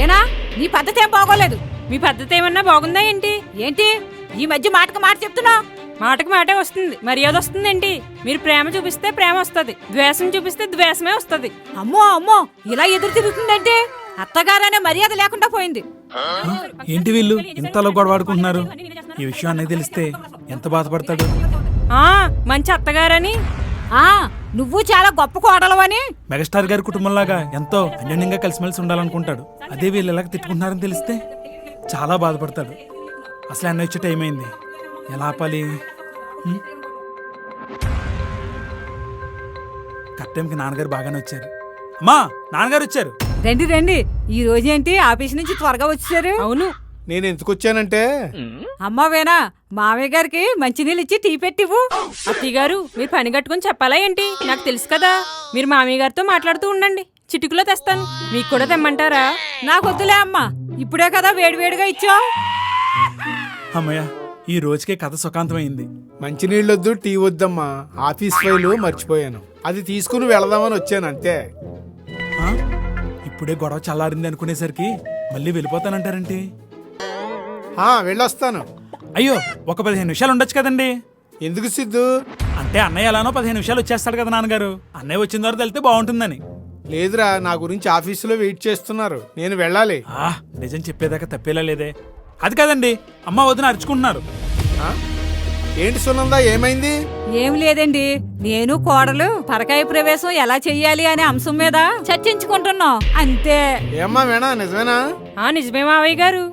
ఏనా నీ పద్ధతి ఏం బాగోలేదు. మీ పద్ధతి ఏమన్నా బాగుందా ఏంటి? ఏంటి ఈ మధ్య మాటకు మాట చెప్తున్నావు? మాటకు మాటే వస్తుంది, మర్యాద వస్తుందేంటి? మీరు ప్రేమ చూపిస్తే ప్రేమ వస్తుంది, ద్వేషం చూపిస్తే ద్వేషమే వస్తుంది. అమ్మో అమ్మో, ఇలా ఎదురు తిరుగుతుందంటే అత్తగారనే మర్యాద లేకుండా పోయింది. ఏంటి వీళ్ళు ఇంతలో గొడవాడుకుంటున్నారు? ఈ విషయం అనేది తెలిస్తే ఎంత బాధపడతాడు? మంచి అత్తగారని. నువ్వు చాలా గొప్ప కోడలవని. మెగాస్టార్ గారి కుటుంబంలాగా ఎంతో అన్యోన్యంగా కలిసిమెలిసి ఉండాలనుకుంటాడు. అదే వీళ్ళు ఎలాగ తిట్టుకుంటున్నారని తెలిస్తే చాలా బాధపడతాడు. అసలు అన్న వచ్చే టైం అయింది, ఎలా ఆపాలి? కరెక్ట్ టైంకి నాన్నగారు బాగానే వచ్చారు. అమ్మా, నాన్నగారు వచ్చారు. రండి రండి. ఈ రోజు ఏంటి ఆఫీస్ నుంచి త్వరగా వచ్చారు? అవును, నేను ఎందుకు వచ్చానంటే అమ్మవేనా మామయ్య గారికి మంచినీళ్ళు ఇచ్చి టీ పెట్టివు. అత్తయ్య గారు మీరు పని కట్టుకుని చెప్పాలా ఏంటి? నాకు తెలుసు కదా. మీరు మామయ్య గారితో మాట్లాడుతూ ఉండండి, చిటికలో తెస్తాను. మీకు కూడా తెమ్మంటారా? నాకు వద్దులే అమ్మా, ఇప్పుడే కదా వేడివేడిగా ఇచ్చావు. అమ్మయ్య, ఈ రోజుకే కథ సుఖాంతమైంది. మంచినీళ్ళొద్దు, టీ వద్దమ్మా. ఆఫీస్ ఫైలు మర్చిపోయాను, అది తీసుకుని వెళదామని వచ్చాను అంతే. ఇప్పుడే గొడవ చల్లారింది అనుకునేసరికి మళ్ళీ వెళ్ళిపోతానంటారేంటి? వెళ్ళొస్తాను. అయ్యో, ఒక 15 నిమిషాలు ఉండొచ్చు కదండి. ఎందుకు సిద్ధు? అంటే అన్నయ్య ఎలానో 15 నిమిషాలు వచ్చేస్తాడు కదా నాన్నగారు. అన్నయ్య వచ్చిన తర్వాత వెళ్తే బాగుంటుందని. లేదురా, నా గురించి ఆఫీసులో వెయిట్ చేస్తున్నారు, నేను వెళ్ళాలి. నిజం చెప్పేదాకా తప్పేలా లేదే. అది కాదండి, అమ్మ వదిన అరుచుకుంటున్నారు. ఏంటి సునందా, ఏమైంది? ఏం లేదండి, నేను కోడలు పరకాయ ప్రవేశం ఎలా చెయ్యాలి అనే అంశం మీద చర్చించుకుంటున్నాం అంతే. ఏమ్మా వేణా, నిజమేనా? నిజమే మావయ్య గారు.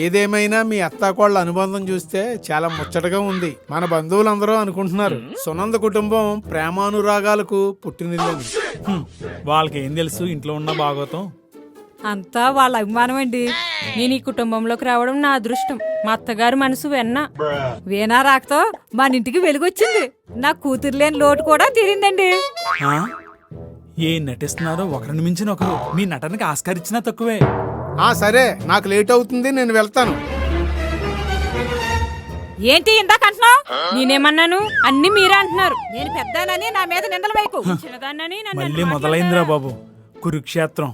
ఏదేమైనా మీ అత్తాకోళ్ళ అనుబంధం చూస్తే చాలా ముచ్చటగా ఉంది. మన బంధువులందరూ అనుకుంటున్నారు సునంద కుటుంబం ప్రేమానురాగాలకు పుట్టినిల్లని. వాళ్ళకి ఏం తెలుసు ఇంట్లో ఉన్న భాగవతం. అంతా వాళ్ళ అభిమానం అండి. నేను ఈ కుటుంబంలోకి రావడం నా అదృష్టం. మా అత్తగారు మనసు వీణా రాకతో మన ఇంటికి వెలుగొచ్చింది. నా కూతురు లేని లోటు కూడా తీరిందండి. ఏం నటిస్తున్నారో ఒకరిని మించిన ఒకరు. మీ నటనకి ఆస్కార్ ఇచ్చినా తక్కువే. సరే, నాకు లేట్ అవుతుంది, నేను వెళ్తాను. ఏంటి ఇందాక అంటున్నావు? నేనేమన్నాను? అన్ని మీరే అంటున్నారు. నేను పెద్దానని నా మీద నిందలు వైకు. చిన్నదాన్నని మళ్ళీ మొదలైందిరా బాబు కురుక్షేత్రం.